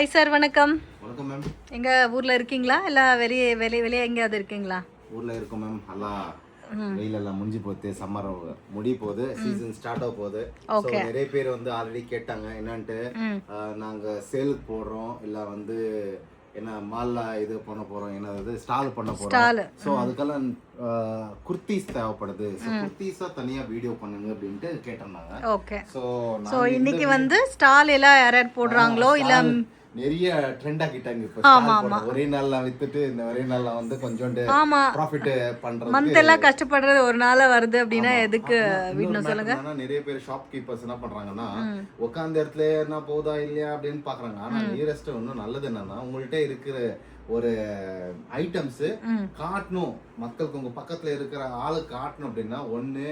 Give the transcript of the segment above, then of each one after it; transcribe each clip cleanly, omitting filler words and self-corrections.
Hi sir, வணக்கம். வணக்கம் ma'am. எங்க ஊர்ல இருக்கீங்களா இல்ல வெளியே எங்கேயாவது இருக்கீங்களா? ஊர்ல இருக்கோம் மேம். எல்லாம் வெயில் எல்லாம் முடிஞ்சு போகுது, சம்மர் முடிய போகுது, சீசன் ஸ்டார்ட் ஆக போகுது. ஸோ நிறைய பேர் வந்து ஆல்ரெடி கேட்டாங்க என்னன்ட்டு, நாங்க சேலுக்கு போடுறோம் இல்ல வந்து என்ன மால்ல இது பண்ண போறோம், என்னது ஸ்டால் பண்ண போறோம். ஸோ அதுக்கெல்லாம் குர்த்திஸ் தேவைப்படுது. ஸோ குர்த்திஸா தனியா வீடியோ பண்ணுங்க அப்படின்ட்டு கேட்டிருந்தாங்க. ஓகே. ஸோ இன்னைக்கு வந்து ஸ்டால் எல்லாம் யார் போடுறாங்களோ இல்ல நிறைய ட்ரெண்ட் ஆக்கிட்டாங்க இப்ப. ஒரே நாள்ல வித்துட்டு இந்த ஒரே நாள்ல வந்து கொஞ்சம் ப்ராஃபிட் பண்றது, மந்த் எல்லாம் கஷ்டப்படுறது ஒரு நாள் வருது அப்படின்னா எதுக்கு வீட்ல சொல்லுங்க. நிறைய பேர் ஷாப் கீப்பர்ஸ் என்ன பண்றாங்கன்னா உட்கார்ந்த இடத்துல என்ன போதா இல்லையா அப்படின்னு பாக்குறாங்க. ஆனா நியரஸ்ட் ஒன்னும் நல்லது என்னன்னா உங்கள்கிட்ட இருக்கிற ஒரு ஐட்டம்ஸ் காட்டணும், மக்களுக்கு உங்க பக்கத்துல இருக்கிற ஆளு காட்டணும் அப்படின்னா ஒண்ணு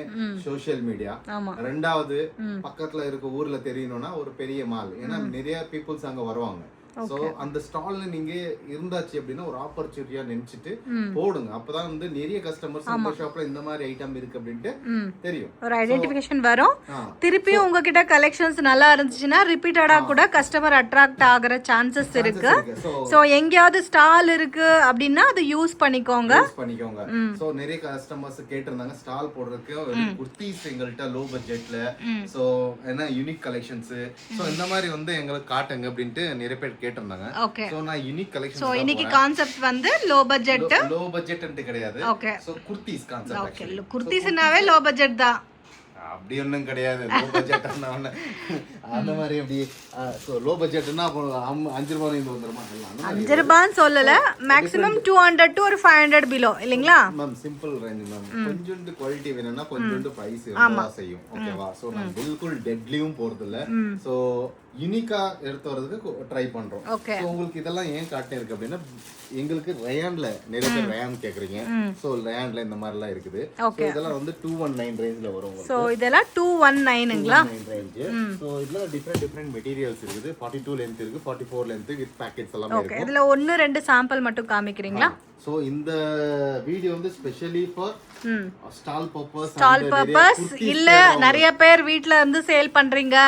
சோசியல் மீடியா, ரெண்டாவது பக்கத்துல இருக்க ஊர்ல தெரியணும்னா ஒரு பெரிய மால். ஏன்னா நிறைய பீப்புள்ஸ் அங்க வருவாங்க. சோ அந்த ஸ்டால்ல நீங்க இருந்தாச்சு அப்படின்னா ஒரு ஆப்பர்ச்சுனிட்டியா நினைச்சிட்டு போடுங்க. அப்பதான் வந்து நிறைய கஸ்டமர்ஸ் இந்த ஷாப்ல இந்த மாதிரி ஐட்டம் இருக்கு அப்படின்ட்டு தெரியும், ஒரு ஐடென்டிஃபிகேஷன் வரும். திருப்பியும் உங்ககிட்ட கலெக்ஷன்ஸ் நல்லா இருந்துச்சுன்னா ரிப்பீட்டடா கூட கஸ்டமர் அட்ராக்ட் ஆகுற சான்சஸ் இருக்கு. சோ எங்கயாவது ஸ்டால் இருக்கு அப்படின்னா அது யூஸ் பண்ணிக்கோங்க. சோ நிறைய கஸ்டமர்ஸ் கேட்டிருந்தாங்க ஸ்டால் போடுறதுக்கு குர்த்திஸ் எங்கள்கிட்ட லோ பட்ஜெட்ல, சோ என்ன யூனிக் கலெக்ஷன்ஸ், சோ இந்த மாதிரி வந்து எங்களுக்கு காட்டுங்க அப்படின்ட்டு நிறைய பேர் கேட்டிருந்தாங்க. சோ நான் யூனிக் கலெக்ஷன். சோ இன்னைக்கு கான்செப்ட் வந்து லோ பட்ஜெட் கிடையாது. So kurtis concept. ஓகே, குர்த்திஸ்னாவே லோ பட்ஜெட் தான். அப்படி ஒண்ணும் கிடையாது. லோ பட்ஜெட் அந்த மாதிரி அப்படி லோ பட்ஜெட்னா 5 ரூபாய் இருந்து வந்துருமா? 5 ரூபான்னு சொல்லல, மேக்ஸிமம் 200 டு ஒரு 500 பிலோ இல்லீங்களா மேம்? Simple range ma'am. கொஞ்சம் குவாலிட்டி வேணும்னா கொஞ்சம் பிரைஸ் செய்யும். ஓகேவா? சோ நான் பில்குல் டெட்லியும் போறது இல்ல. சோ யூனிக்கா எடுத்து வரதுக்கு ட்ரை பண்றோம். சோ உங்களுக்கு இதெல்லாம் ஏன் காட்டினே இருக்கு அப்படின்னா எங்களுக்கு ரயான்ல நிறைய பேர் ரயான் கேக்குறீங்க. சோ ரயான்ல இந்த மாதிரி எல்லாம் இருக்குது. சோ இதெல்லாம் வந்து 219 ரேஞ்ச்ல வரும். சோ இதெல்லாம் 219ங்களா ரேஞ்ச். சோ இதுல டிஃபரண்ட் மெட்டீரியல்ஸ் இருக்குது. 42 லெந்த் இருக்கு, 44 லெந்த் வித் பாக்கெட்ஸ் எல்லாம் இருக்கு. ஓகே, இதுல 1-2 சாம்பிள் மட்டும் காமிக்கிறீங்களா? சோ இந்த வீடியோ வந்து ஸ்பெஷலி ஃபார் ஸ்டால் பர்பஸ் இல்ல நிறைய பேர் வீட்ல இருந்து சேல் பண்றீங்க.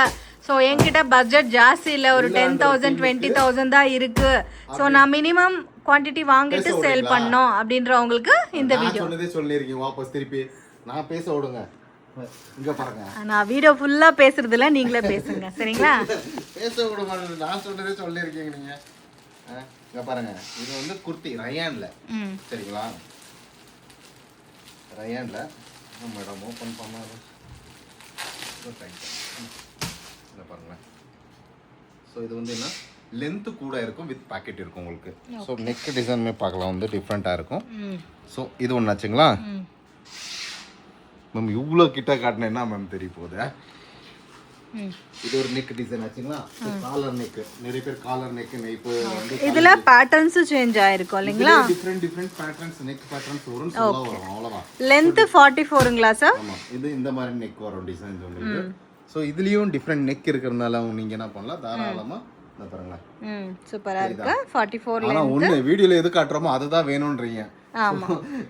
சோ என்கிட்ட பட்ஜெட் ஜாஸ்தி இல்ல, ஒரு 10,000 20,000 தான் இருக்கு, சோ நான் மினிமம் குவாண்டிட்டி வாங்கிட்டு சேல் பண்ணோம் அப்படின்றவங்களுக்கு இந்த வீடியோ. சொன்னதே சொல்லிருக்கீங்க, வாபஸ் திருப்பி நான் பேச விடுங்க. இங்க பாருங்க, நான் வீடியோ ஃபுல்லா பேசுறது இல்ல, நீங்களே பேசுங்க சரிங்களா? பேச விட மாட்டேன், நான் சொன்னதே சொல்லிருக்கீங்க நீங்க. இங்க பாருங்க, இது வந்து குர்த்தி ரயான்ல, சரிங்களா? ரயான்ல மேடம் ஓபன் பண்ணாரு பாருங்க. ஸோ இது வந்து என்ன லென்த் கூட இருக்கும், வித் பாக்கெட் இருக்கும் உங்களுக்கு. ஸோ நெக் டிசைனுமே பார்க்கலாம், வந்து டிஃப்ரெண்ட்டாக இருக்கும். ஸோ இது ஒன்று ஆச்சுங்களா மேம்? இவ்வளோ கிட்ட காட்டினேன்னா மேம் தெரிய போகுது. இது ஒரு நெக் டிசைன் ஆச்சுங்களா? காலர் நெக், நிறைய பேர் காலர் நெக் இப்போ வந்து இதுல பேட்டர்ன்ஸ் சேஞ்ச் ஆயிருக்கும் இல்லீங்களா? டிஃபரெண்ட் பேட்டர்ன்ஸ், நெக் பேட்டர்ன்ஸ் வரும். அவ்வளவுதான். லென்த் 44ங்களா சார்? ஆமா, இது இந்த மாதிரி நெக் வரும் டிசைன்ஸ் உங்களுக்கு. சோ இதுலயும் டிஃபரெண்ட் நெக் இருக்குறனால நீங்க என்ன பண்ணலாம், தாராளமா இத பாருங்களேன். சூப்பரா இருக்கு. 44 லென்த். ஆனா ஒண்ணு வீடியோல எது காட்றோமோ அதுதான் வேணும்ன்றீங்க. ஆமா,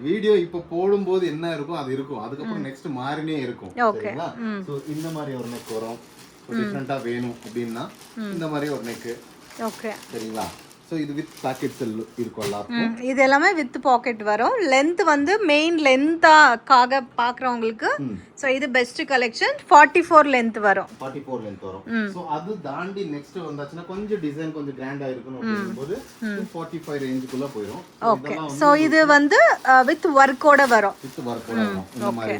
வீடியோ இப்ப போடும்போது என்ன இருக்கும் அது இருக்கும், அதுக்கு அப்புறம் நெக்ஸ்ட் மாறினே இருக்கும். சரிங்களா? சோ இந்த மாதிரி ஒரு நெக் வரும். டிஃபரெண்டா வேணும் அப்படினா இந்த மாதிரி ஒரு நெக். ஓகே, சரிங்களா? சோ இது வித் பாக்கெட்ஸ் இருக்கும் எல்லாரும். இது எல்லாமே வித் பாக்கெட் வரும். லெந்த் வந்து மெயின் லெந்தாக பாக்குறவங்களுக்கு சோ இது பெஸ்ட் கலெக்ஷன். 44 லெந்த் வரும். 44 லெந்த் வரும். சோ அது தாண்டி நெக்ஸ்ட் வந்தாச்சுனா கொஞ்சம் டிசைன் கொஞ்சம் கிராண்டா இருக்கணும் அப்படிங்கும்போது 45 ரேஞ்சுக்குள்ள போயிடும். ஓகே, சோ இது வந்து வித் வர்க்கோட வரும். வித் வர்க்கோட வரும் இந்த மாதிரி.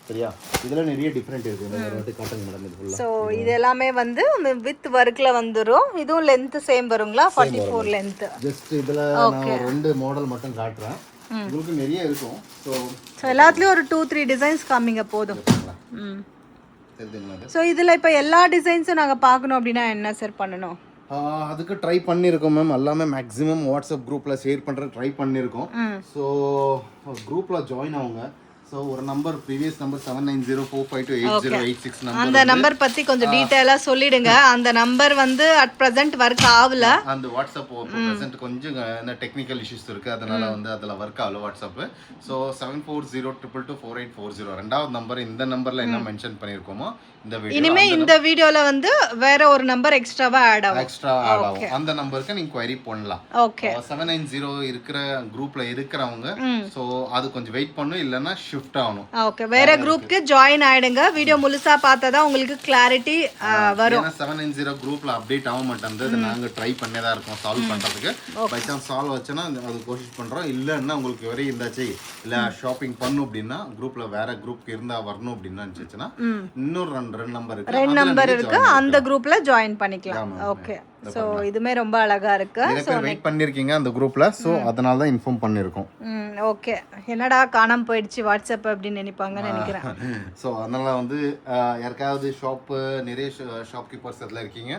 சரியா? இதெல்லாம் நிறைய டிஃபரெண்ட் இருக்கு. இந்த ரெண்டு காட்டன் மேடம் இது ஃபுல்லா. சோ இது எல்லாமே வந்து வித் வர்க்ல வந்துரும். இதுவும் லெந்த் சேம் வருங்களா? 44 லெந்த். ஜஸ்ட் இதுல நான் ரெண்டு மாடல் மட்டும் காட்றேன், உங்களுக்கு நிறைய இருக்கும். சோ எல்லாத்துலயும் ஒரு 2-3 டிசைன்ஸ் காமிங்க போதும். தெரியுதுங்களா? சோ இதுல இப்ப எல்லா டிசைன்ஸும் நாங்க பார்க்கணும் அப்படினா என்ன சார் பண்ணனும்? அதுக்கு ட்ரை பண்ணியிருக்கோம் மேம். எல்லாமே மேக்ஸிமம் வாட்ஸ்அப் குரூப்ல ஷேர் பண்ற ட்ரை பண்ணியிருக்கோம். ஸோ குரூப்ல ஜாயின் ஆகுங்க. ஸோ ஒரு நம்பர் ப்ரீவியஸ் நம்பர் 7904528086 நம்பர் அந்த நம்பர் பத்தி கொஞ்சம் டீடைலா சொல்லிடுங்க. அந்த நம்பர் வந்து அட் பிரசன்ட் ஒர்க் ஆகல. அந்த வாட்ஸ்அப் பிரசன்ட் கொஞ்சம் டெக்னிக்கல் இஷ்யூஸ் இருக்கு, அதனால வந்து அதுல ஒர்க் ஆகல வாட்ஸ்அப். ஸோ 7402224840 ரெண்டாவது நம்பர். இந்த நம்பர்ல என்ன மென்ஷன் பண்ணிருக்கோமோ இந்த வீடியோ இனிமே இந்த வீடியோல வந்து வேற ஒரு நம்பர் எக்ஸ்ட்ரா ஆட் ஆகும். அந்த நம்பருக்கு நீங்க query பண்ணலாம். ஓகே. 790 இருக்கிற குரூப்ல இருக்கிறவங்க சோ அது கொஞ்சம் வெயிட் பண்ணும், இல்லனா ஷிஃப்ட் ஆகணும். ஓகே, வேற குரூப்க்கு ஜாயின் ஆயிடுங்க. வீடியோ முழுசா பார்த்தா தான் உங்களுக்கு கிளாரிட்டி வரும். ஏன்னா 790 குரூப்ல அப்டேட் ஆக மாட்டேங்குது. நாங்க ட்ரை பண்ணே தான் இருக்கோம் சால்வ் பண்றதுக்கு. பை சான்ஸ் சால்வ் ஆச்சுன்னா அது கோஷிஷ் பண்றோம். இல்லன்னா உங்களுக்கு வரை இருந்தாச்சு இல்ல ஷாப்பிங் பண்ணனும் அப்படின்னா குரூப்ல வேற குரூப்க்கு இருந்தா வரணும் அப்படினா நினைச்சீங்கன்னா இன்னொரு ரெண்டு நம்பர் இருக்கு, அந்த குரூப்ல ஜாயின் பண்ணிக்கலாம். ஓகே. சோ இதுமே ரொம்ப அழகா இருக்கு. சோ வெயிட் பண்ணிருக்கீங்க அந்த குரூப்ல, சோ அதனால தான் இன்ஃபார்ம் பண்ணிருக்கோம். ஓகே. என்னடா காணாம போயிடுச்சு வாட்ஸ்அப் அப்படின்னு நினைப்பாங்கன்னு நினைக்கிறேன். சோ அதனால வந்து யாருக்காவது நிறைய ஷாப் கீப்பர்ஸ் எல்லாம் இருக்கீங்க,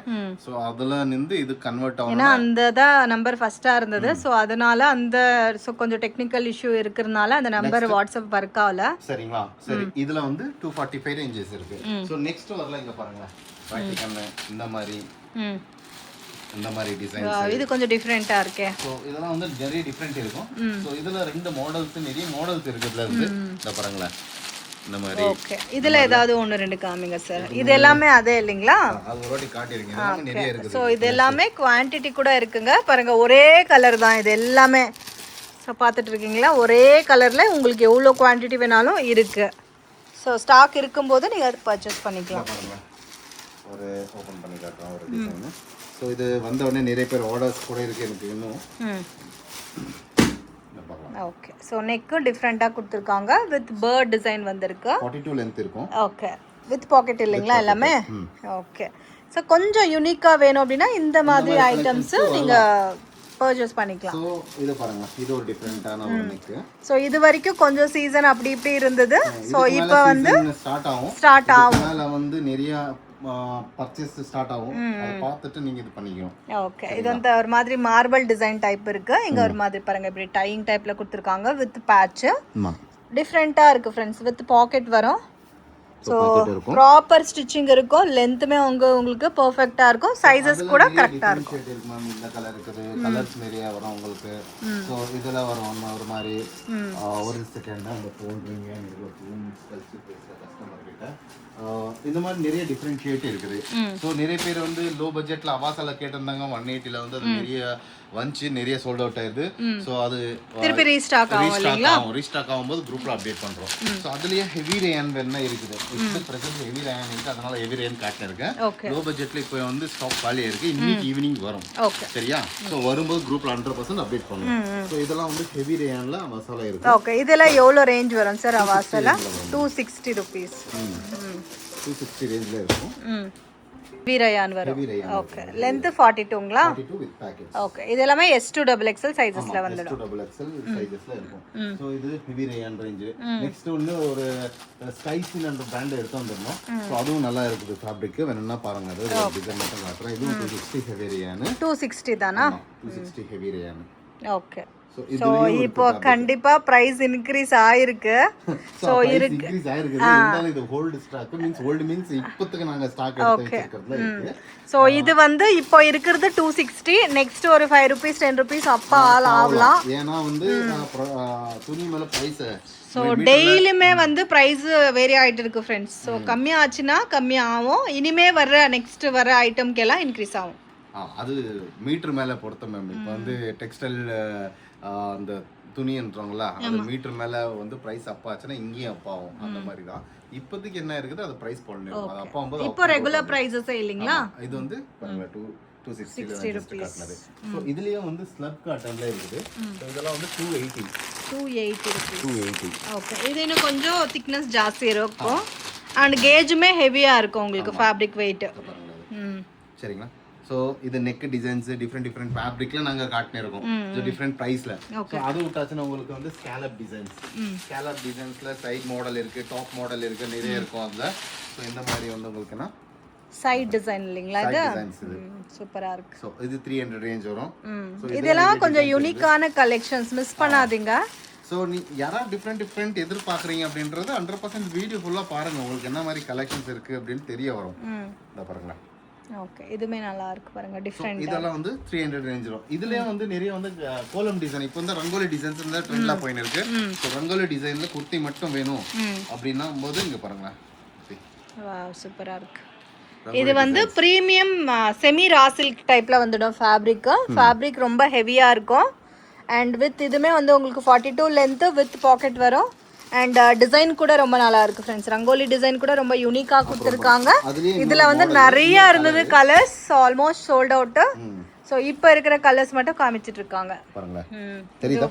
சோ அதுல நின்று இது கன்வெர்ட் ஆகும். ஏன்னா அந்த தான் நம்பர் ஃபர்ஸ்டா இருந்தது. சோ அதனால அந்த கொஞ்சம் டெக்னிக்கல் இஷ்யூ இருக்கிறதுனால அந்த நம்பர் வாட்ஸ்அப் ஒர்க் ஆகல. சரிங்களா? சரி, இதுல வந்து 245 ரேஞ்சஸ் இருக்கு. சோ நெக்ஸ்ட் வரல இங்க பாருங்க, இந்த மாதிரி டிசைன். இது கொஞ்சம் டிஃபரெண்டா இருக்கே. சோ இதெல்லாம் வந்து நிறைய டிஃபரெண்ட் இருக்கும். சோ இதுல ரெண்டு நிறைய மாடல்ஸ் இருக்குதுல இருந்து இந்த பாருங்களா இந்த மாதிரி. ஓகே, இதுல ஏதாவது ஒன்னு ரெண்டு காமிங்க சார். இது எல்லாமே அதே இல்லீங்களா? அது ஒரு வாட்டி காட்டிருக்கீங்க, நிறைய இருக்குது. சோ இது எல்லாமே குவாண்டிட்டி கூட இருக்குங்க. பாருங்க, ஒரே கலர் தான் இது எல்லாமே. சோ பாத்துட்டு இருக்கீங்களா, ஒரே கலர்ல உங்களுக்கு எவ்வளவு குவாண்டிட்டி வேணாலும் இருக்கு. சோ ஸ்டாக் இருக்கும்போது நீங்க அதை பர்ச்சேஸ் பண்ணிக்கலாம். ஒரு ஓபன் பண்ணி காட்டுறேன் ஒரு டிசைன். ஸோ இது வந்த உடனே நிறைய பேர் ஆர்டர்ஸ் கூட இருக்கு எனக்கு இன்னும். ஓகே. ஸோ நெக்கும் டிஃப்ரெண்ட்டாக கொடுத்துருக்காங்க. வித் பேர்ட் டிசைன் வந்திருக்கு. 42 லென்த் இருக்கும். ஓகே, வித் பாக்கெட் இல்லைங்களா எல்லாமே? ஓகே. ஸோ கொஞ்சம் யூனிக்காக வேணும் அப்படின்னா இந்த மாதிரி ஐட்டம்ஸ் நீங்கள் பர்ச்சேஸ் பண்ணிக்கலாம். ஸோ இது பாருங்க, இது ஒரு டிஃப்ரெண்டான ஒரு நெக். ஸோ இது வரைக்கும் கொஞ்சம் சீசன் அப்படி இப்படி இருந்தது. ஸோ இப்போ வந்து ஸ்டார்ட் ஆகும். அதனால வந்து நிறைய பர்ச்சேஸ் ஸ்டார்ட் ஆகும். அதை பார்த்துட்டு நீங்க இது பண்ணிக்கணும். ஓகே. இது வந்து ஒரு மாதிரி மார்பிள் டிசைன் டைப் இருக்கு. இங்க ஒரு மாதிரி பாருங்க, இப்படி டையிங் டைப்ல கொடுத்துருக்காங்க வித் பேட்ச். டிஃப்ரெண்டா இருக்கு ஃப்ரெண்ட்ஸ். வித் பாக்கெட் வரும். ஸோ ப்ராப்பர் ஸ்டிச்சிங் இருக்கும். லென்த்துமே உங்களுக்கு பர்ஃபெக்டா இருக்கும். சைஸஸ் கூட கரெக்டா இருக்கும். இந்த கலர் இருக்குது, கலர்ஸ் நிறைய வரும் உங்களுக்கு. ஸோ இதுல வரும் ஒரு மாதிரி ஒரு செகண்ட் அந்த போடுறீங்க கஸ்டமர் கிட்ட. இந்த மாதிரி நிறைய டிஃப்ரெண்ட் ஷேட் இருக்குது. ஸோ நிறைய பேர் வந்து லோ பட்ஜெட்ல அவாசால கேட்டிருந்தாங்க. 180ல வந்து அது நிறைய வந்துச்சு, நிறைய சோல்ட் அவுட் ஆயிடுது. ஸோ அது திருப்பி ரீஸ்டாக் ஆகும்போது குரூப்ல அப்டேட் பண்றோம். ஸோ அதுலயே ஹெவி ரேன் வேணா இருக்குது. இப்போ பிரசன்ட் ஹெவி ரேன் இருக்கு, அதனால ஹெவி ரேன் காட்டியிருக்கேன். லோ பட்ஜெட்ல இப்போ வந்து ஸ்டாக் காலியா இருக்கு. இன்னைக்கு ஈவினிங் வரும். சரியா? ஸோ வரும்போது குரூப்ல 100% அப்டேட் பண்ணுவோம். ஸோ இதெல்லாம் வந்து ஹெவி ரேன்ல மசாலா இருக்கு. ஓகே. இதெல்லாம் எவ்வளவு ரேஞ்ச் வரும் சார்? அவாசால 260 rupees. 260 ரேஞ்ச்ல இருக்கும். ஹெவி ரயான் வரும். ஓகே. லெந்த் 42ங்களா? 42 வித் பேக்கேஜ். ஓகே. இது எல்லாமே S2 XXL சைஸஸ்ல வந்துடும். S2 XXL சைஸஸ்ல இருக்கும். சோ இது ஹெவி ரயான் ரேஞ்ச். நெக்ஸ்ட் வந்து ஒரு ஸ்கைசின் என்ற பிராண்ட் எடுத்து வந்திருந்தோம். சோ அதுவும் நல்லா இருக்குது. ஃபேப்ரிக் வேணும்னா பாருங்க, அது டிசைன் மட்டும் காட்டுறேன். இது 260 ஹெவி ரயான். 260 தானா? 260 ஹெவி ரயான். ஓகே. சோ இப்போ கண்டிப்பா பிரைஸ் இன்கிரீஸ் ஆயிருக்கு. சோ இருக்கு, இன்கிரீஸ் ஆயிருக்கு. இருந்தாலும் இது hold stock means hold means இப்போதைக்கு நாங்க ஸ்டாக் எடுத்து வச்சிருக்கிறதுல இருக்கு. சோ இது வந்து இப்போ இருக்கிறது 260. நெக்ஸ்ட் ஒரு 5 rupees 10 rupees அப்பா ஆகலாம். ஏனா வந்து துணி மேல பிரைஸ் ஸோ டெய்லியுமே வந்து ப்ரைஸ் வேரி ஆகிட்டு இருக்கு ஃப்ரெண்ட்ஸ். ஸோ கம்மியாச்சுன்னா கம்மியாகும். இனிமே நெக்ஸ்ட் வர ஐட்டம்க்கு எல்லாம் இன்க்ரீஸ் ஆகும். அது மீட்டர் மேலே பொறுத்த மேம். இப்போ வந்து டெக்ஸ்டைல் அந்த துணின்றவங்களா, அது மீட்டர் மேலே வந்து ப்ரைஸ் அப் ஆச்சுன்னா இங்கேயும் அப் ஆகும். அந்த மாதிரி தான் இப்போதைக்கு என்ன இருக்குது, அது ப்ரைஸ் போடணும். அது அப்பா போது இப்போ ரெகுலர் ப்ரைஸஸ் இல்லைங்களா? இது வந்து 260 rupees. ஸோ இதுலயே வந்து ஸ்லப் காட்டன்ல இருக்குது. ஸோ இதெல்லாம் வந்து 280 rupees. ஓகே. இது இன்னும் கொஞ்சம் திக்னஸ் ஜாஸ்தி இருக்கும். அண்ட் கேஜுமே ஹெவியா இருக்கும் உங்களுக்கு ஃபேப்ரிக் வெயிட். சரிங்களா? ஸோ இது நெக் டிசைன்ஸ் டிஃப்ரெண்ட் ஃபேப்ரிக்ல நாங்க காட்டினிருக்கோம். ஸோ டிஃப்ரெண்ட் ப்ரைஸ்ல. ஸோ அது விட்டாச்சுன்னா உங்களுக்கு வந்து ஸ்கேலப் டிசைன்ஸ்ல சைட் மாடல் இருக்கு, டாப் மாடல் இருக்கு, நிறைய இருக்கும் அதுல. ஸோ இந்த மாதிரி வந்து உங்களுக்குன்னா சைடு டிசைன் இல்லீங்களா? இது சூப்பரா இருக்கு. சோ இது 300 ரேஞ்ச் வரும். இதெல்லாம் கொஞ்சம் யூனிக்கான கலெக்ஷன்ஸ், மிஸ் பண்ணாதீங்க. ஸோ நீ யாராவது டிஃப்ரெண்ட் எதிர்பார்க்குறீங்க அப்படின்றது 100% வீடியோ ஃபுல்லாக பாருங்கள், உங்களுக்கு என்ன மாதிரி கலெக்ஷன்ஸ் இருக்குது அப்படின்னு தெரிய வரும். இதை பாருங்களேன். ஓகே, இதுவுமே நல்லா இருக்கு பாருங்க, டிஃப்ரெண்ட். இதெல்லாம் வந்து 300 ரேஞ்ச் வரும். இதுலயே வந்து நிறைய வந்து கோலம் டிசைன், இப்போ வந்து ரங்கோலி டிசைன்ஸ் இந்த ட்ரெண்ட்ல போயின்னு இருக்கு. ஸோ ரங்கோலி டிசைன்ல குர்த்தி மட்டும் வேணும் அப்படின்னா போது இங்க பாருங்களேன். வாவ், சூப்பரா இருக்கு. இது வந்து ப்ரீமியம் செமி ரா சில்க் டைப்ல வந்துடும். ஃபேப்ரிக் ரொம்ப ஹெவியா இருக்கும். அண்ட் வித் இதுமே வந்து உங்களுக்கு 42 லென்த் வித் பாக்கெட் வரும். அண்ட் டிசைன் கூட ரொம்ப நல்லா இருக்கு ஃப்ரெண்ட்ஸ். ரங்கோலி டிசைன் கூட ரொம்ப யூனிக்கா கொடுத்துருக்காங்க. இதுல வந்து நிறைய இருந்தது colours, almost sold out. So இப்போ இருக்கிற கலர்ஸ் மட்டும் காமிச்சிட்டு இருக்காங்க. தெரியுதா?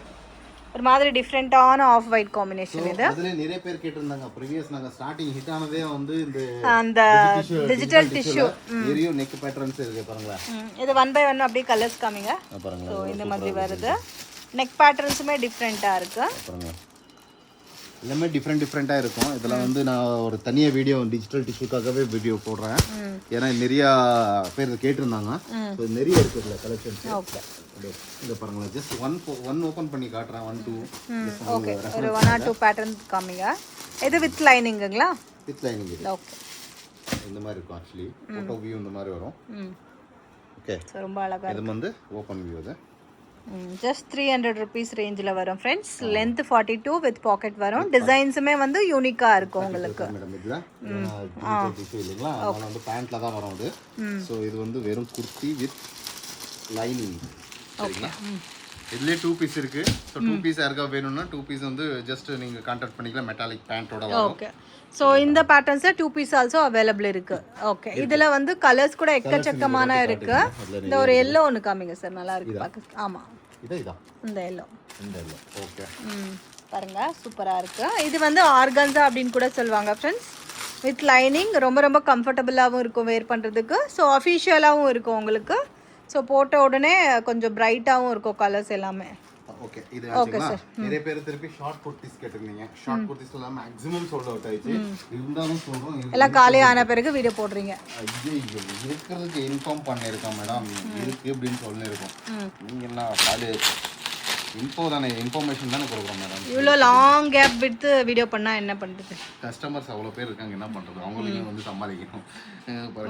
ஒரு மாதிரி டிஃப்ரெண்டான ஆஃப் ஒயிட் காம்பினேஷன் இது. அதுல நிறைய பேர் கேட்டிருந்தாங்க. ப்ரீவியஸ் நாங்க ஸ்டார்டிங் ஹிட் ஆனதே வந்து இந்த அந்த டிஜிட்டல் டிஷ்யூ நிறைய நெக் பேட்டர்ன்ஸ் இருக்கு பாருங்க. இது 1 by 1 அப்படியே கலர்ஸ் காமிங்க. பாருங்க, ஸோ இந்த மாதிரி வருது. நெக் பேட்டர்ன்ஸுமே டிஃப்ரெண்டா இருக்கு பாருங்க. எல்லாமே டிஃப்ரெண்டாக இருக்கும். இதெல்லாம் வந்து நான் ஒரு தனியாக வீடியோ டிஜிட்டல் டிஷ்யூக்காகவே வீடியோ போடுறேன். ஏன்னா நிறைய பேர் கேட்டிருந்தாங்க. ஸோ நிறைய இருக்குது இதில் கலெக்ஷன்ஸ். ஓகே, இதை பாருங்களேன். ஜஸ்ட் ஒன் ஓப்பன் பண்ணி காட்டுறேன். 1 2 ஓகே, ஒரு 1 or 2 பேட்டர்ன் காமிங்க. இது வித் லைனிங்குங்களா? With lining. ஓகே, இந்த மாதிரி இருக்கும். ஆக்சுவலி ஃபோட்டோ வியூ இந்த மாதிரி வரும். ஓகே, ரொம்ப அழகா. இது வந்து ஓப்பன் வியூ. இது ஜஸ்ட் 300 rupees ரேஞ்சில் வரும் ஃப்ரெண்ட்ஸ். லென்த் 42 வித் பாக்கெட் வரும். டிசைன்ஸுமே வந்து யூனிக்கா இருக்கும் உங்களுக்கு. மேடம் இதுதான் டிஷ்யூ இல்லைங்களா? அதனால வந்து பேண்ட்ல தான் வரும் இது. ஸோ இது வந்து வெறும் குர்த்தி வித் லைனிங். சரிங்களா? இதுலேயே 2 பீஸ் இருக்கு. ஸோ 2 பீஸ் யாருக்கா வேணும்னா 2 பீஸ் வந்து ஜஸ்ட் நீங்கள் கான்டாக்ட் பண்ணிக்கலாம். மெட்டாலிக் பேண்ட்டோட வரும். ஓகே, ஸோ இந்த பேட்டர்ன்ஸில் 2 பீஸ் ஆல்சோ அவைலபிள் இருக்கு. ஓகே, இதில் வந்து கலர்ஸ் கூட எக்கச்சக்கமான இருக்கு. இந்த ஒரு எல்லோ ஒன்று காமிங்க சார், நல்லா இருக்கு பார்க்க. ஆமாம், இந்த எல்லோ. ஓகே, பாருங்க, சூப்பரா இருக்கு. இது வந்து ஆர்கன்ஸா அப்படின்னு கூட சொல்லுவாங்க ஃப்ரெண்ட்ஸ். வித் லைனிங் ரொம்ப ரொம்ப கம்ஃபர்டபுளாகவும் இருக்கும் வேர் பண்ணுறதுக்கு. ஸோ அஃபிஷியலாகவும் இருக்கும் உங்களுக்கு. ஸோ போட்ட உடனே கொஞ்சம் பிரைட்டாகவும் இருக்கும் கலர்ஸ் எல்லாமே. ஓகே, இது சார் நிறைய பேர் திருப்பி ஷார்ட் குர்த்திஸ் கேட்டிருந்தீங்க. ஷார்ட் குர்த்திஸ் எல்லாம் மேக்ஸிமம் சோல்ட் அவுட் ஆயிடுச்சு. இருந்தாலும் சொல்றோம், எல்லாம் காலி ஆன பிறகு வீடியோ போடுறீங்க. ஐயோ, இருக்கிறதுக்கு இன்ஃபார்ம் பண்ணியிருக்கோம் மேடம், இருக்கு அப்படின்னு சொல்லியிருக்கோம். நீங்க என்ன காலி இன்ஃபோ தானே, இன்ஃபர்மேஷன் தானே கொடுக்குறோம் மேடம். இவ்வளோ லாங் கேப் விட்டு வீடியோ பண்ணால் என்ன பண்ணுறது? கஸ்டமர்ஸ் அவ்வளோ பேர் இருக்காங்க, என்ன பண்ணுறது? அவங்களுக்கும் வந்து சமாளிக்கணும்.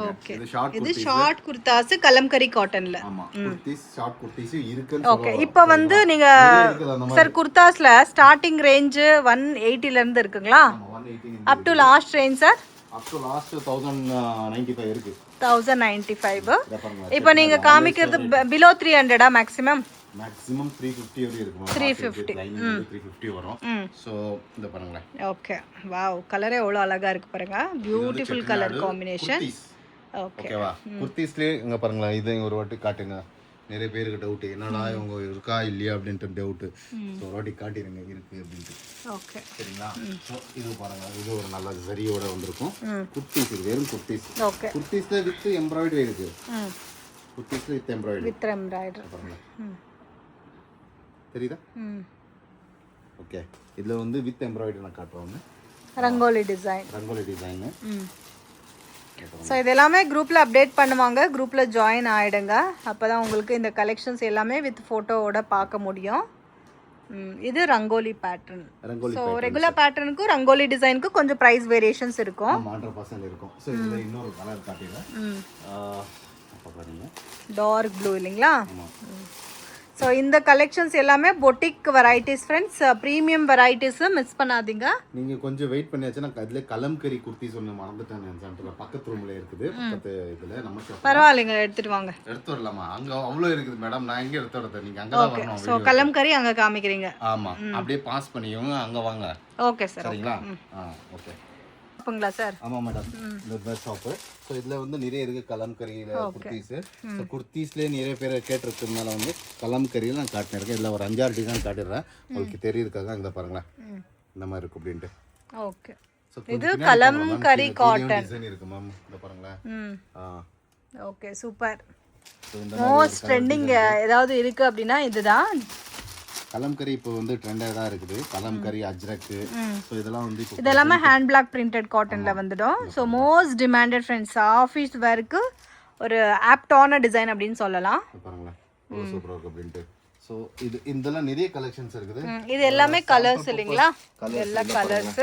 ஓகே, இது ஷார்ட் குர்தாஸ் கலம்கரி காட்டன்ல. ஆமாம், குர்த்திஸ் ஷார்ட் குர்த்திஸ் இருக்குன்னு. ஓகே, இப்போ வந்து நீங்கள் சார் குர்தாஸில் ஸ்டார்டிங் ரேஞ்சு 180 இருந்து இருக்குங்களா? Up to last range sir? Up to last 1095 இருக்கு. 1095. இப்போ நீங்கள் காமிக்கிறது பிலோ 300 மேக்ஸிமம்? மேக்ஸிமம் 350 வரை இருக்கும். 350 350 வரும். சோ இந்த பாருங்க. ஓகே, வாவ், கலரே எவ்வளவு அழகா இருக்கு பாருங்க. Beautiful colour combination. ஓகேவா? குர்தீஸ்லயே இங்க பாருங்க. இது ஒரு வாட்டி காட்டுங்க. நிறைய பேருக்கு டவுட், என்னடா இவங்க இருக்கா இல்லையா அப்படின்ட்டு டவுட். ஸோ ஒரு வாட்டி காட்டிடுங்க இருக்கு அப்படின்ட்டு. ஓகே, சரிங்களா? ஸோ இது பாருங்க, இது ஒரு நல்ல சரியோட வந்திருக்கும். குர்தீஸ், இது வெறும் குர்தீஸ். ஓகே, குர்தீஸ்ல வித் எம்ப்ராய்டரி இருக்கு. குர்தீஸ்ல வித் எம்ப்ராய்டரி பாருங்க, தெரியுதா? ஓகே, இதுல வந்து வித் எம்ப்ராய்டரி நான் காட்டுறேன். ரங்கோலி டிசைன். ஸோ இது எல்லாமே குரூப்பில் அப்டேட் பண்ணுவாங்க. குரூப்பில் ஜாயின் ஆகிடுங்க. அப்போ தான் உங்களுக்கு இந்த கலெக்ஷன்ஸ் எல்லாமே வித் ஃபோட்டோவோட பார்க்க முடியும். இது ரங்கோலி பேட்டர்ன். ஸோ ரெகுலர் பேட்டர்னுக்கும் ரங்கோலி டிசைனுக்கும் கொஞ்சம் ப்ரைஸ் வேரியேஷன்ஸ் இருக்கும். 100% இருக்கும். ஸோ இதில் இன்னொரு கலர் காட்டிடுறேன். டார்க் ப்ளூ இல்லைங்களா? ஸோ இந்த கலெக்ஷன்ஸ் எல்லாமே boutique varieties friends. Premium varieties miss பண்ணாதீங்க. நீங்கள் கொஞ்சம் வெயிட் பண்ணியாச்சுன்னா அதில் கலம்கரி குர்த்தி சொன்ன மறந்துட்டேன். சென்டரில் பக்கத்து ரூமில் இருக்குது. பக்கத்து இதில் நம்ம பரவாயில்லைங்க, எடுத்துட்டு வாங்க. எடுத்து வரலாமா? அங்கே அவ்வளோ இருக்குது மேடம். நான் எங்கே எடுத்து வரது? நீங்கள் அங்கே தான் வரணும். ஸோ கலம்கரி அங்கே காமிக்கிறீங்க. ஆமாம், அப்படியே பாஸ் பண்ணிக்கோங்க, அங்கே வாங்க. Okay sir. சரிங்களா? Okay sir. ஆமாம் மேடம், இந்த பெஸ்ட் ஷாப்பு. ஸோ இதில் வந்து நிறைய இருக்குது கலம்கரியில் குர்த்திஸு. ஸோ குர்த்திஸ்லேயே நிறைய பேர் கேட்டிருக்கிறதுனால வந்து கலம்கரியில் நான் காட்டினிருக்கேன். இதில் ஒரு 5-6 டிசைன் காட்டிடுறேன், உங்களுக்கு தெரியுதுக்காக. இந்த பாருங்களேன், இந்த மாதிரி இருக்கும் அப்படின்ட்டு. ஓகே, இது கலம்கரி காட்டன் டிசைன் இருக்கு மேம். இந்த பாருங்களேன். Okay, super. மோஸ்ட் ட்ரெண்டிங் ஏதாவது இருக்கு அப்படின்னா இதுதான். கலம்கரி இப்போ வந்து ட்ரெண்டாக தான் இருக்குது. கலம்கரி, அஜ்ரக்கு. ஸோ இதெல்லாம் வந்து இதெல்லாமே ஹேண்ட் பிளாக் பிரிண்டட் காட்டன்ல வந்துடும். So most demanded friends. Office வேருக்கு ஒரு ஆப்டான டிசைன் அப்படின்னு சொல்லலாம். பாருங்களேன், சூப்பராக இருக்கு அப்படின்ட்டு. ஸோ இதெல்லாம் நிறைய கலெக்ஷன்ஸ் இருக்குது. இது எல்லாமே கலர்ஸ் இல்லைங்களா? எல்லா கலர்ஸ்.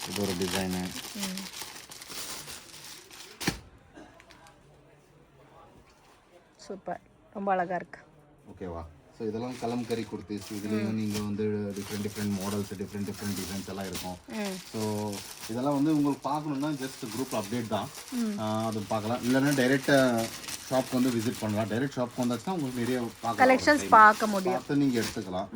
இது ஒரு டிசைனு. சூப்பர், ரொம்ப அழகா இருக்கு. ஓகேவா? ஸோ இதெல்லாம் கலம்கரி குர்த்திஸ். இதுலேயும் நீங்கள் வந்து டிஃப்ரெண்ட் மாடல்ஸ், டிஃப்ரெண்ட் டிசைன்ஸ் எல்லாம் இருக்கும். ஸோ இதெல்லாம் வந்து உங்களுக்கு பார்க்கணுன்னா ஜஸ்ட் குரூப் அப்டேட் தான், அது பார்க்கலாம். இல்லைன்னா டைரெக்டாக ஷாப்க்கு வந்து விசிட் பண்ணலாம். டைரெக்ட் ஷாப்க்கு வந்தாச்சுன்னா உங்களுக்கு நிறைய கலெக்ஷன்ஸ் பார்க்க முடியும், பார்த்து நீங்கள் எடுத்துக்கலாம்.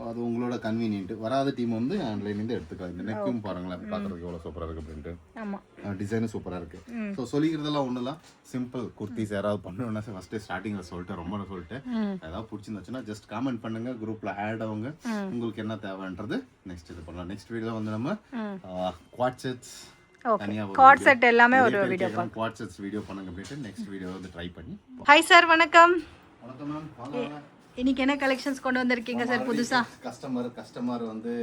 அது உங்களோட கன்வீனியன்ட். வராத டீம் வந்து ஆன்லைன்லேருந்து எடுத்துக்கலாம். இந்த நெக்கும் பாருங்களேன், பார்க்குறதுக்கு எவ்வளோ சூப்பராக இருக்குது அப்படின்ட்டு. ஆமாம், டிசைனும் சூப்பராக இருக்குது. ஸோ சொல்லிக்கிறதெல்லாம் ஒன்றுலாம் சிம்பிள். குர்த்திஸ் யாராவது பண்ணணும்னா ஃபஸ்ட்டு ஸ்டார்டிங்கில் சொல்லிட்டு ரொம்ப சொல்லிட்டு ஏதாவது பிடிச்சிருந்துச்சுன்னா ஜஸ்ட் காமெண்ட் பண்ணுங்க, குரூப்பில் ஆட் ஆகுங்க. உங்களுக்கு என்ன தேவைன்றது நெக்ஸ்ட் இது பண்ணலாம். நெக்ஸ்ட் வீடியோவில் வந்து நம்ம குவாட் செட்ஸ், கார்ட் செட் எல்லாமே ஒரு வீடியோ குவாட் செட்ஸ் வீடியோ பண்ணுங்க அப்படின்ட்டு நெக்ஸ்ட் வீடியோ வந்து ட்ரை பண்ணி. ஹாய் சார், வணக்கம். வணக்கம் மேம், வாங்க. இன்னைக்கு என்ன கலெக்ஷன்ஸ் கொண்டு வந்திருக்கீங்க சார் புதுசா? கஸ்டமர் வந்து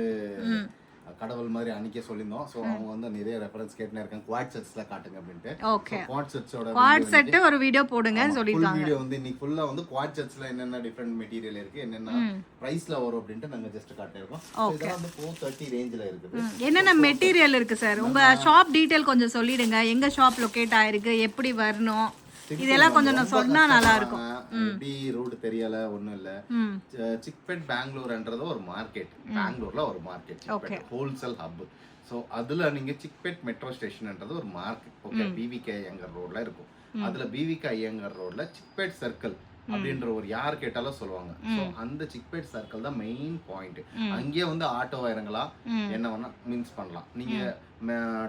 கடவுள் மாதிரி அன்னைக்கே சொல்லியிருந்தோம். ஸோ அவங்க வந்து நிறைய ரெஃபரன்ஸ் கேட்டுனே இருக்காங்க, குவாட் செட்ஸ்ல காட்டுங்க அப்படின்ட்டு. ஓகே, குவாட் செட்ஸோட குவாட் செட் ஒரு வீடியோ போடுங்கன்னு சொல்லிருக்காங்க. வீடியோ வந்து இன்னைக்கு ஃபுல்லா வந்து குவாட் செட்ஸ்ல என்னென்ன டிஃபரெண்ட் மெட்டீரியல் இருக்கு, என்னென்ன பிரைஸ்ல வரும் அப்படின்ட்டு நாங்க ஜஸ்ட் காட்டியிருக்கோம். இதெல்லாம் வந்து 430 ரேஞ்சில இருக்குது. என்னென்ன மெட்டீரியல் இருக்கு சார்? உங்க ஷாப் டீடைல் கொஞ்சம் சொல்லிடுங்க. எங்க ஷாப் லொகேட் ஆயிருக்கு, எப்படி வரணும், இதெல்லாம் கொஞ்சம் நான் சொன்னா நல்லா இருக்கும். எப்படி ரூட் தெரியல ஒண்ணும் இல்ல. சிக்பெட் பெங்களூர்ன்றது ஒரு மார்க்கெட், பெங்களூர்ல ஒரு மார்க்கெட், ஹோல்சேல் ஹப். சோ அதுல நீங்க சிக்பெட் மெட்ரோ ஸ்டேஷன்ன்றது ஒரு மார்க்கெட். ஓகே, பிவிகே ஐயங்கர் ரோட்ல இருக்கும். அதுல பிவிகே ஐயங்கர் ரோட்ல சிக்பெட் சர்க்கிள் அப்படின்ற ஒரு யார் கேட்டாலும் சொல்லுவாங்க. ஸோ அந்த சிக்பேட் சர்க்கிள் தான் மெயின் பாயிண்ட். அங்கேயே வந்து ஆட்டோவா இறங்கலாம், என்ன வேணா மீன்ஸ் பண்ணலாம். நீங்க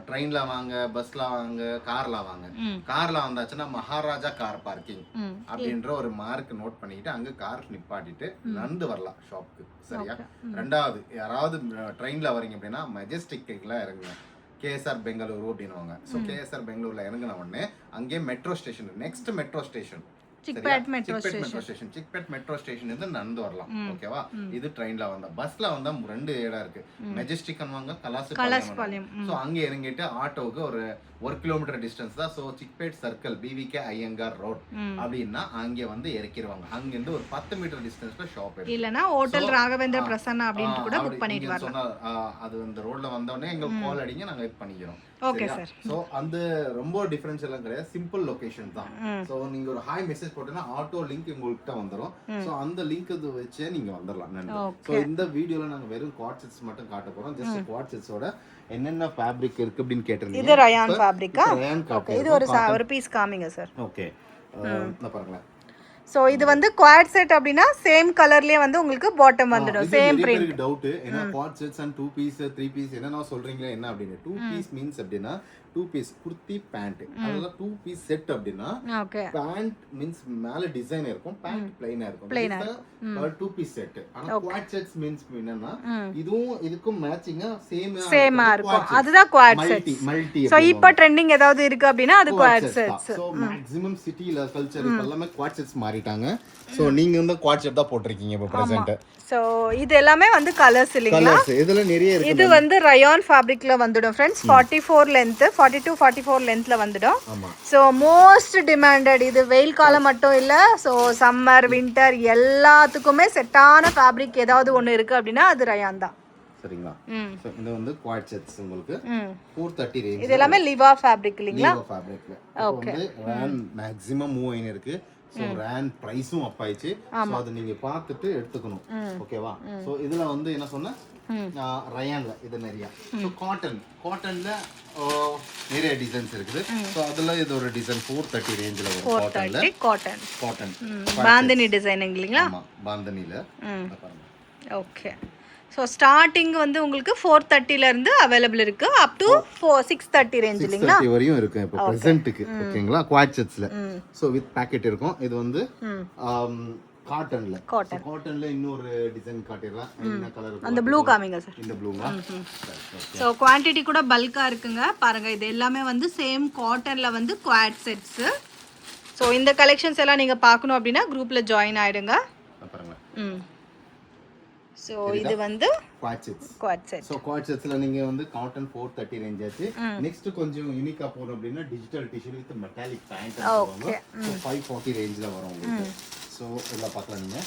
ட்ரெயின்ல வாங்க, பஸ்ல வாங்க, கார்ல வாங்க. கார்ல வந்தாச்சுன்னா மகாராஜா கார் பார்க்கிங் அப்படின்ற ஒரு மார்க் நோட் பண்ணிட்டு அங்க கார் நிப்பாட்டிட்டு நடந்து வரலாம் ஷாப்க்கு. சரியா? ரெண்டாவது, யாராவது ட்ரெயின்ல வரீங்க அப்படின்னா மெஜஸ்டிக்ல இறங்குங்க, கேஎஸ்ஆர் பெங்களூரு அப்படின்னுவாங்க. ஸோ கேஎஸ்ஆர் பெங்களூர்ல இறங்கின உடனே அங்கே metro station, next metro station Chickpet metro station இருந்து நடந்து வரலாம். ஓகேவா? இது ட்ரெயின்ல வந்தா. பஸ்ல வந்தா ரெண்டு இடம் இருக்கு, மெஜஸ்டிக் வாங்க, கலாசுபாளையம். சோ அங்க இறங்கிட்டு ஆட்டோவுக்கு ஒரு 1 கிலோமீட்டர் டிஸ்டன்ஸ் தான். So Chickpet circle, PVK Iyengar road அப்படின்னா அங்க வந்து இறக்கிடுவாங்க. அங்க இருந்து ஒரு 10 மீட்டர் டிஸ்டன்ஸ்ல ஷாப் இருக்கு. இல்லனா ஹோட்டல் ராகவேந்திர பிரசன்னா அப்படினு கூட புக் பண்ணிட்டு வரலாம். சொன்னா அது அந்த ரோட்ல வந்த உடனே எங்க கால் அடிங்க, நாங்க இது பண்ணிக்கிறோம். Okay sir. சோ அந்த ரொம்ப டிஃபரன்ஸ் எல்லாம் கிடையாது, சிம்பிள் லொகேஷன் தான். சோ நீங்க ஒரு ஹாய் மெசேஜ் போட்டீங்கன்னா ஆட்டோ லிங்க் உங்களுக்கு வந்துரும். சோ அந்த லிங்க் வச்சே நீங்க வந்துடலாம். சோ இந்த வீடியோல நாங்க வெறும் குவாட் செட்ஸ் மட்டும் காட்ட போறோம். ஜஸ்ட் குவாட் செட்ஸோட என்னென்ன ஃபேப்ரிக் இருக்கு அப்படினு கேட்டிருந்தீங்க. இது ரயான் ஃபேப்ரிக்கா? ஓகே, இது ஒரு பீஸ் காமிங்க சார். ஓகே, நான் பாருங்க. சோ இது வந்து குவாட் செட் அப்படினா சேம் கலர்லயே வந்து உங்களுக்கு பாட்டம் வந்துடும், சேம் பிரிண்ட். எனக்கு டவுட், ஏனா quad sets and 2 piece 3 piece என்னன்னா சொல்றீங்களா என்ன அப்படினு. 2 பீஸ் மீன்ஸ் அப்படினா 2 பீஸ் குர்த்தி பேண்ட், அதனால 2 பீஸ் செட் அப்படினா ஓகே, பேண்ட் மீன்ஸ் மேல டிசைன் இருக்கும், பேண்ட் ப்ளைனா இருக்கும். 2 பீஸ் செட். ஆனா குவாட் செட்ஸ் மீன்ஸ் என்னன்னா இதுவும் இதுக்கும் மேட்சிங்கா சேமா இருக்கும், அதுதான் குவாட் செட். மல்டி. சோ இப்போ ட்ரெண்டிங் ஏதாவது இருக்கு அப்படினா அது குவாட் செட்ஸ். சோ மேக்ஸिमम சிட்டில கல்ச்சர் எல்லாமே குவாட் செட்ஸ் மாறிட்டாங்க. சோ நீங்க வந்து குவாட் செட் தான் போட்டுருக்கீங்க இப்போ பிரசன்ட். சோ இது எல்லாமே வந்து கலர்ஸ் இல்லீங்களா? இதுல நிறைய இருக்கு. இது வந்து ரயான் ஃபேப்ரிக்ல வந்துடும் फ्रेंड्स. 44 லெந்த், 42 44 லெந்த்ல வந்துடும். So most demanded. இது வெயில் காலம் மட்டும் இல்ல, சோ சம்மர் வின்டர் எல்லாத்துக்குமே செட்டான ஃபேப்ரிக் ஏதாவது ஒன்னு இருக்கு அப்படினா அது ரயான் தான். சரிங்களா? சோ இது வந்து குவாட் செட்ஸ் உங்களுக்கு 430 ரேஞ்ச். இது எல்லாமே லிவா ஃபேப்ரிக் இல்லீங்களா? லிவா ஃபேப்ரிக்ல. ஓகே, ரேன் மேக்ஸिमम மூவ் ஆயினே இருக்கு. சோ ரேன் பிரைஸும் அப் ஆயிச்சு. சோ அது நீங்க பார்த்துட்டு எடுத்துக்கணும். ஓகேவா? சோ இதுல வந்து என்ன சொன்னா ரயான்ல இது நிறைய. சோ காட்டன்ல நிறைய டிசைன்ஸ் இருக்குது. சோ அதுல இது ஒரு டிசைன் 430 ரேஞ்சில வரும். காட்டன் பாந்தினி டிசைன் இல்லீங்களா? ஆமா, பாந்தினில பாருங்க. ஓகே, ஸோ ஸ்டார்டிங் வந்து உங்களுக்கு 430ல இருந்து அவைலபிள் இருக்கு, அப் டு 630 ரேஞ்ச் இல்லீங்களா? 630 வரையும் இருக்கு இப்போ பிரசன்ட்க்கு. ஓகேங்களா? குவாட் செட்ஸ்ல. சோ வித் பாக்கெட் இருக்கும். இது வந்து காட்டன்ல இன்னொரு டிசைன் காட்டிரலாம். என்ன கலர்? அந்த ப்ளூ காமிங்க சார். இந்த ப்ளூங்க. சோ குவாண்டிட்டி கூட பல்கா இருக்குங்க. பாருங்க, இது எல்லாமே வந்து சேம் காட்டன்ல வந்து குவாட் செட்ஸ். சோ இந்த கலெக்ஷன்ஸ் எல்லாம் நீங்க பார்க்கணும் அப்படினா குரூப்ல ஜாயின் ஆயிடுங்க. பாருங்க. ஸோ இது வந்து quad sets. Quad set. So quad செட்ஸ்ல நீங்க வந்து காட்டன் 430 ரேஞ்ச் ஆச்சு. நெக்ஸ்ட் கொஞ்சம் யூனிக்கா போறோம் அப்படின்னா digital tissue with metallic band. 540 ரேஞ்ச்ல வரும் உங்களுக்கு. ஸோ இதெல்லாம் பார்க்கலாம் நீங்க.